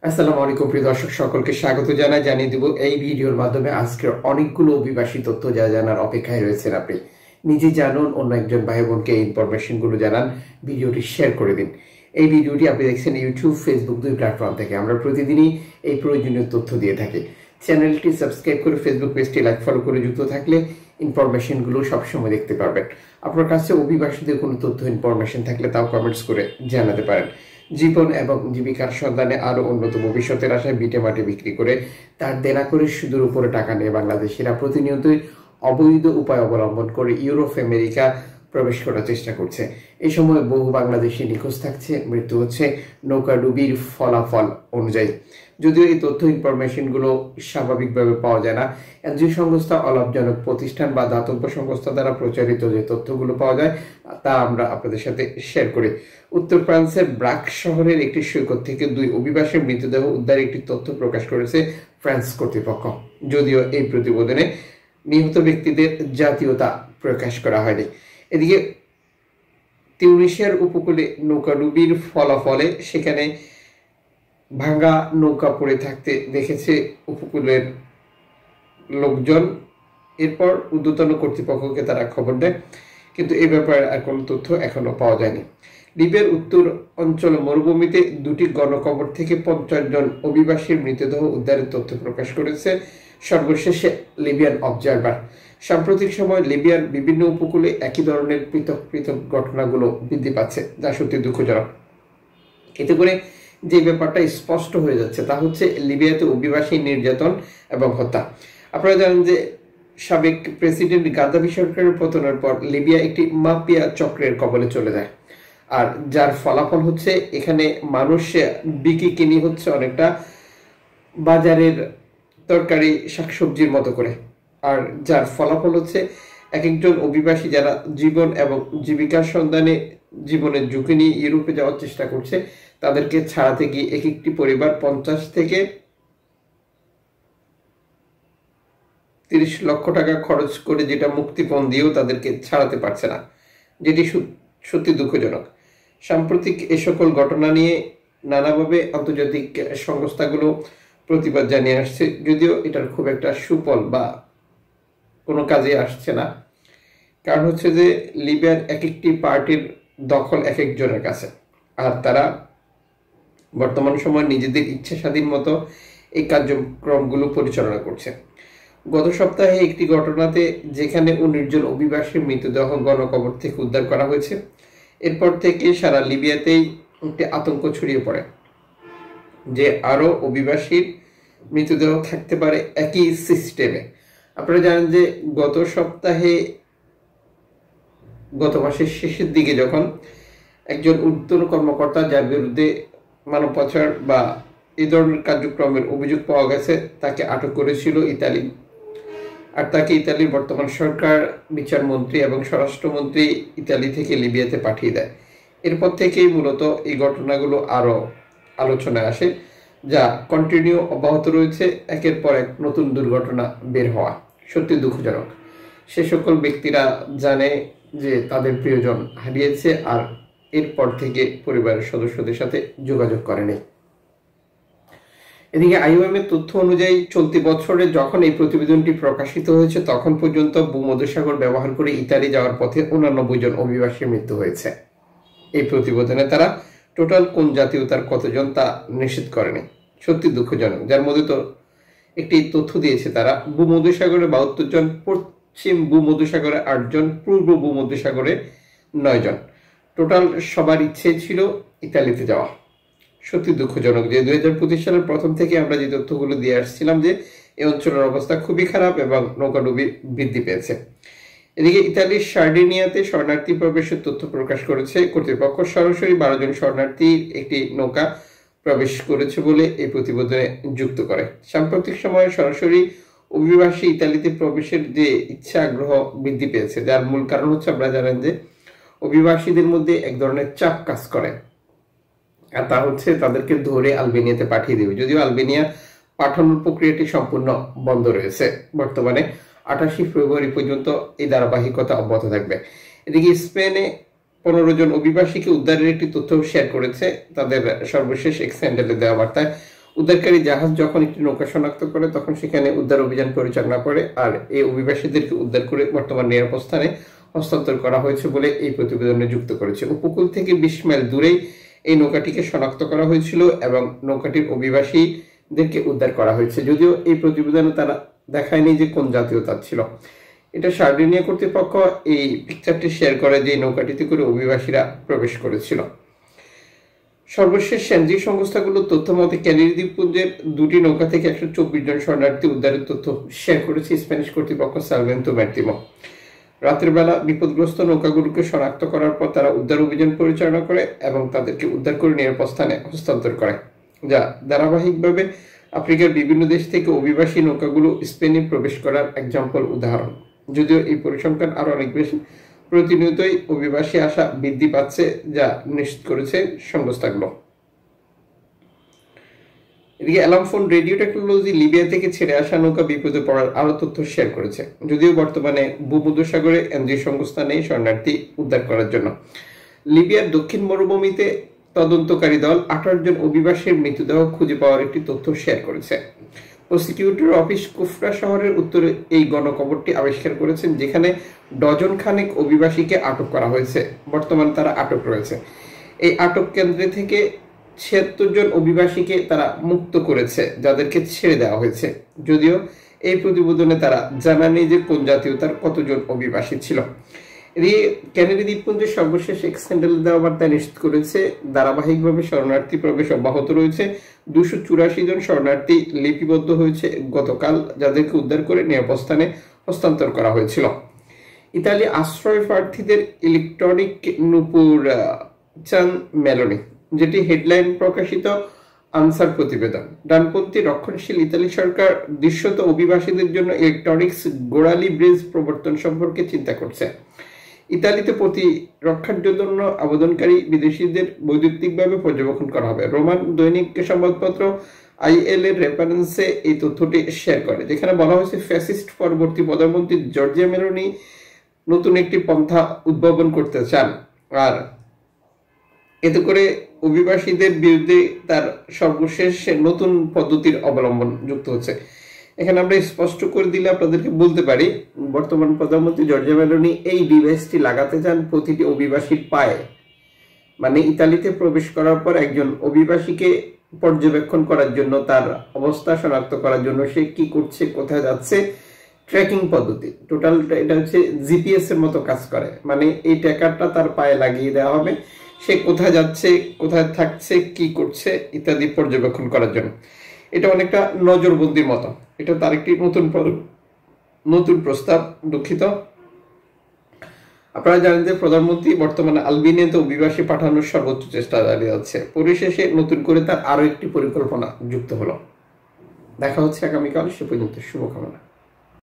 আসসালামু আলাইকুম প্রিয় দর্শক সকলকে স্বাগত জানিয়ে দিব এই ভিডিওর মাধ্যমে আজকের অনেকগুলো অভিবাসী তথ্য যা জানার অপেক্ষায় রয়েছেন। আপনি নিজে জানুন, অন্য একজন ভাই বোনকে এই ইনফরমেশন গুলো জানান, ভিডিওটি শেয়ার করে দিন। এই ভিডিওটি আপনি দেখছেন ইউটিউব, ফেসবুক দুই প্ল্যাটফর্ম থেকে। আমরা প্রতিদিনই এই প্রয়োজনীয় তথ্য দিয়ে থাকি। চ্যানেলটি সাবস্ক্রাইব করে ফেসবুক পেজটি লাইক ফলো করে যুক্ত থাকলে ইনফরমেশন গুলো সবসময় দেখতে পারবেন। আপনার কাছে অভিবাসীদের কোনো তথ্য ইনফরমেশন থাকলে তাও কমেন্টস করে জানাতে পারেন। জীবন এবং জীবিকার সন্ধানে আরো উন্নত ভবিষ্যতের আশায় বিটে মাটি বিক্রি করে তার দেনা করে সুদের উপরে টাকা নিয়ে বাংলাদেশিরা প্রতিনিয়তই অবৈধ উপায় অবলম্বন করে ইউরোপ আমেরিকা প্রবেশ করার চেষ্টা করছে। এই সময় বহু বাংলাদেশি নিখোঁজ থাকছে, মৃত্যু হচ্ছে নৌকাডুবির ফলাফল অনুযায়ী। যদিও এই তথ্য ইনফরমেশন গুলো স্বাভাবিকভাবে পাওয়া যায় না, এনজিও সংস্থা, অলাভজনক প্রতিষ্ঠান বা দাতব্য সংস্থা দ্বারা প্রচারিত যে তথ্যগুলো পাওয়া যায় তা আমরা আপনাদের সাথে শেয়ার করি। উত্তর ফ্রান্সের ব্রাক শহরের একটি সৈকত থেকে দুই অভিবাসীর মৃতদেহ উদ্ধারের একটি তথ্য প্রকাশ করেছে ফ্রান্স কর্তৃপক্ষ। যদিও এই প্রতিবেদনে নিহত ব্যক্তিদের জাতীয়তা প্রকাশ করা হয়নি। এদিকে তিউনিসিয়ার উপকূলে নৌকাডুবির ফলাফলে সেখানে ভাঙা নৌকা পড়ে থাকতে দেখেছে উপকূলের লোকজন। এরপর ঊর্ধ্বতন কর্তৃপক্ষকে তারা খবর দেয়, কিন্তু এই ব্যাপারে আর কোনো তথ্য এখনো পাওয়া যায়নি। লিবিয়ার উত্তর অঞ্চল মরুভূমিতে দুটি গণকবর থেকে 50 জন অভিবাসীর মৃতদেহ উদ্ধারের তথ্য প্রকাশ করেছে সর্বশেষে লিবিয়ান অবজারভার। সাম্প্রতিক সময় লিবিয়ার বিভিন্ন উপকূলে একই ধরনের পৃথক পৃথক ঘটনাগুলো বৃদ্ধি পাচ্ছে, যা সত্যি দুঃখজনক। এতে করে যে ব্যাপারটা স্পষ্ট হয়ে যাচ্ছে তা হচ্ছে লিবিয়াতে অভিবাসী নির্যাতন এবং হত্যা। আপনারা জানেন যে সাবেক প্রেসিডেন্ট গাদ্দাফি সরকারের পতনের পর লিবিয়া একটি মাফিয়া চক্রের কবলে চলে যায়, আর যার ফলাফল হচ্ছে এখানে মানুষ বিকি কিনি হচ্ছে অনেকটা বাজারের তরকারি শাকসবজির মতো করে। আর যার ফলাফল হচ্ছে এক একজন অভিবাসী যারা জীবন এবং জীবিকার সন্ধানে জীবনের ঝুঁকি নিয়ে ইউরোপে যাওয়ার চেষ্টা করছে, তাদেরকে ছাড়াতে গিয়ে এক একটি পরিবার 50 থেকে 30 লক্ষ টাকা খরচ করে যেটা মুক্তিপণ দিয়েও তাদেরকে ছাড়াতে পারছে না, যেটি সত্যি দুঃখজনক। সাম্প্রতিক এ সকল ঘটনা নিয়ে নানাভাবে আন্তর্জাতিক সংস্থাগুলো প্রতিবাদ জানিয়ে আসছে, যদিও এটার খুব একটা সুফল বা কোনো কাজে আসছে না। কারণ হচ্ছে যে লিবিয়ার এক একটি পার্টির দখল এক একজনের কাছে, আর তারা বর্তমান সময় নিজেদের ইচ্ছা স্বাধীন মতো এই কার্যক্রমগুলো পরিচালনা করছে। গত সপ্তাহে একটি ঘটনাতে যেখানে 19 জন অভিবাসীর মৃতদেহ গণকবর থেকে উদ্ধার করা হয়েছে, এরপর থেকে সারা লিবিয়াতেই একটি আতঙ্ক ছড়িয়ে পড়ে যে আরো অভিবাসীর মৃতদেহ থাকতে পারে একই সিস্টেমে। আপনারা জানেন যে গত মাসের শেষের দিকে যখন একজন ঊর্ধ্বতন কর্মকর্তা যার বিরুদ্ধে মানব পাচার বা এই ধরনের কার্যক্রমের অভিযোগ পাওয়া গেছে তাকে আটক করেছিল ইতালি, আর তাকে ইতালির বর্তমান সরকার, বিচারমন্ত্রী এবং স্বরাষ্ট্রমন্ত্রী ইতালি থেকে লিবিয়াতে পাঠিয়ে দেয়। এরপর থেকেই মূলত এই ঘটনাগুলো আরো আলোচনায় আসে, যা কন্টিনিউ অব্যাহত রয়েছে। একের পর এক নতুন দুর্ঘটনা বের হওয়া সত্যি দুঃখজনক। সে সকল ব্যক্তিরা জানে যে তাদের প্রিয়জন হারিয়েছে, আর এরপর থেকে পরিবারের সদস্যদের সাথে যোগাযোগ করেনি। এদিকে আইওএম এর তথ্য অনুযায়ী চলতি বছরে যখন এই প্রতিবেদনটি প্রকাশিত হয়েছে তখন পর্যন্ত ভূমধ্যসাগর ব্যবহার করে ইতালি যাওয়ার পথে 89 জন অভিবাসীর মৃত্যু হয়েছে। এই প্রতিবেদনে তারা টোটাল কোন জাতীয়তার কতজন তা নিশ্চিত করেনি, সত্যি দুঃখজনক। যার মধ্যে তো একটি তথ্য দিয়েছে তারা ভূমধ্যসাগরে 72 জন, পশ্চিম ভূমধ্যসাগরে 8 জন, পূর্ব ভূমধ্যসাগরে 9 জন। টোটাল সবার ইচ্ছে ছিল ইতালিতে যাওয়া। সত্যি দুঃখজনক যে 2025 সালের প্রথম থেকে আমরা যে তথ্যগুলো দিয়ে আসছিলাম যে এই অঞ্চলের অবস্থা খুবই খারাপ এবং নৌকাডুবি বৃদ্ধি পেয়েছে। এদিকে ইতালির সার্ডিনিয়াতে শরণার্থী প্রবেশের তথ্য প্রকাশ করেছে কর্তৃপক্ষ। সরাসরি 12 জন শরণার্থীর একটি নৌকা প্রবেশ করেছে বলে এই প্রতিবেদনে যুক্ত করে। সাম্প্রতিক সময়ে সরাসরি অভিবাসী ইতালিতে প্রবেশের যে ইচ্ছা আগ্রহ বৃদ্ধি পেয়েছে, যার মূল কারণ হচ্ছে আপনারা জানেন যে অভিবাসীদের মধ্যে এক ধরনের চাপ কাজ করে, আর তা হচ্ছে তাদেরকে ধরে আলবেনিয়াতে পাঠিয়ে দেবে। যদিও আলবেনিয়া পাঠানোর প্রক্রিয়াটি সম্পূর্ণ বন্ধ রয়েছে বর্তমানে। 28 ফেব্রুয়ারি পর্যন্ত এই ধারাবাহিকতা অব্যাহত থাকবে। এদিকে স্পেনে 15 জন অভিবাসীকে উদ্ধারের একটি তথ্য শেয়ার করেছে তাদের সর্বশেষ এক্স হ্যান্ডেলে দেওয়া বার্তায়। উদ্ধারকারী জাহাজ যখন একটি নৌকা শনাক্ত করে তখন সেখানে উদ্ধার অভিযান পরিচালনা করে, আর এই অভিবাসীদেরকে উদ্ধার করে বর্তমান নিরাপদ স্থানে হস্তান্তর করা হয়েছে বলে এই প্রতিবেদনে যুক্ত করেছে। উপকূল থেকে 20 মাইল দূরেই এই নৌকাটিকে শনাক্ত করা হয়েছিল এবং নৌকাটির অভিবাসীদেরকে উদ্ধার করা হয়েছে। যদিও এই প্রতিবেদনে তারা দেখায়নি যে কোন জাতীয়তার ছিল। এটা সার্ডিনিয়া কর্তৃপক্ষ এই পিকচারটি শেয়ার করে যে নৌকাটিতে করে অভিবাসীরা প্রবেশ করেছিল। সর্বশেষ এনজিও সংস্থাগুলোর তথ্য মতে ক্যানারি দ্বীপপুঞ্জের 2টি নৌকা থেকে 124 জন শরণার্থী উদ্ধারের তথ্য শেয়ার করেছে স্প্যানিশ কর্তৃপক্ষ সালভেন্তো ম্যারিতিমো। রাতের বেলা বিপদগ্রস্ত নৌকাগুলোকে শনাক্ত করার পর তারা উদ্ধার অভিযান পরিচালনা করে এবং তাদেরকে উদ্ধার করে নিরাপদ স্থানে হস্তান্তর করে, যা ধারাবাহিকভাবে আফ্রিকার বিভিন্ন দেশ থেকে অভিবাসী নৌকাগুলো স্পেনে প্রবেশ করার এক্সাম্পল উদাহরণ। যদিও এই পরিসংখ্যান আরো অনেক বেশি, প্রতিনিয়তই অভিবাসী আসা বৃদ্ধি পাচ্ছে যা নিশ্চিত করেছে সংস্থাগুলো। এদিকে alarm phone radio technology Libya থেকে ছেড়ে আসা নৌকা বিপদে পড়ার আরো তথ্য শেয়ার করেছে। যদিও বর্তমানে ভূমধ্যসাগরে এনজিও সংস্থা নেই শরণার্থী উদ্ধার করার জন্য। লিবিয়ার দক্ষিণ মরুভূমিতে তদন্তকারী দল 28 জন অভিবাসীর মৃতদেহ খুঁজে পাওয়ার একটি তথ্য শেয়ার করেছে। প্রসিকিউটর অফিস কুফরা শহরের উত্তরে এই গণকবরটি আবিষ্কার করেছেন, যেখানে ডজন খানেক অভিবাসীকে আটক করা হয়েছে। বর্তমানে তারা আটক রয়েছে। এই আটক কেন্দ্রে থেকে 76 জন অভিবাসীকে তারা মুক্ত করেছে, যাদেরকে ছেড়ে দেওয়া হয়েছে। যদিও এই প্রতিবেদনে তারা জানায়নি যে কোন জাতীয়তার কতজন অভিবাসী ছিল। এদিকে ক্যানারি দ্বীপপুঞ্জের সর্বশেষ এক্স হ্যান্ডেল দেওয়া বার্তা নিশ্চিত করেছে ধারাবাহিকভাবে শরণার্থী প্রবেশ অব্যাহত রয়েছে। 284 জন শরণার্থী লিপিবদ্ধ হয়েছে গতকাল, যাদেরকে উদ্ধার করে নিরাপদ স্থানে হস্তান্তর করা হয়েছিল। ইতালি আশ্রয় প্রার্থীদের ইলেকট্রনিক নূপুর চান মেলোনি, যেটি হেডলাইন প্রকাশিত আনসার প্রতিবেদন। ডানপন্থী রক্ষণশীল ইতালি সরকার দৃশ্যত অভিবাসীদের জন্য ইলেকট্রনিক্স গোড়ালি ব্রিজ প্রবর্তন সম্পর্কে চিন্তা করছে। ইতালিতে প্রতিরক্ষার জন্য আবেদনকারী বিদেশিদের বৈদ্যুতিকভাবে পর্যবেক্ষণ করা হবে। রোমান দৈনিক সংবাদপত্র আইএল এর রেফারেন্সে এই তথ্যটি শেয়ার করে, যেখানে বলা হয়েছে ফ্যাসিস্ট পরবর্তী প্রধানমন্ত্রী জর্জিয়া মেলোনি নতুন একটি পন্থা উদ্ভাবন করতে চান, আর এতে করে অভিবাসীদের বিরুদ্ধে তার সর্বশেষ নতুন পদ্ধতির অবলম্বন যুক্ত হচ্ছে। এখানে আমরা স্পষ্ট করে দিলে আপনাদেরকে বলতে পারি, বর্তমান প্রধানমন্ত্রী জর্জিয়া মেলোনি এই ডিভাইসটি লাগাতে চান প্রতিটি অভিবাসীর পায়ে। মানে ইতালিতে প্রবেশ করার পর একজন অভিবাসীকে পর্যবেক্ষণ করার জন্য, তার অবস্থা শনাক্ত করার জন্য, সে কি করছে, কোথায় যাচ্ছে, ট্র্যাকিং পদ্ধতি টোটালটা এটা হচ্ছে জিপিএস এর মতো কাজ করে। মানে এই ট্র্যাকারটা তার পায়ে লাগিয়ে দেওয়া হবে, সে কোথায় যাচ্ছে, কোথায় থাকছে, কি করছে ইত্যাদি পর্যবেক্ষণ করার জন্য। এটা অনেকটা নজরবন্দির মতো। এটা তার একটি নতুন প্রস্তাব। দুঃখিত, আপনারা জানেন যে প্রধানমন্ত্রী বর্তমানে আলবেনিয়াতে অভিবাসী পাঠানোর সর্বোচ্চ চেষ্টা চালিয়ে যাচ্ছে। পরিশেষে নতুন করে তার আরো একটি পরিকল্পনা যুক্ত হলো। দেখা হচ্ছে আগামীকাল। সে পর্যন্ত শুভকামনা।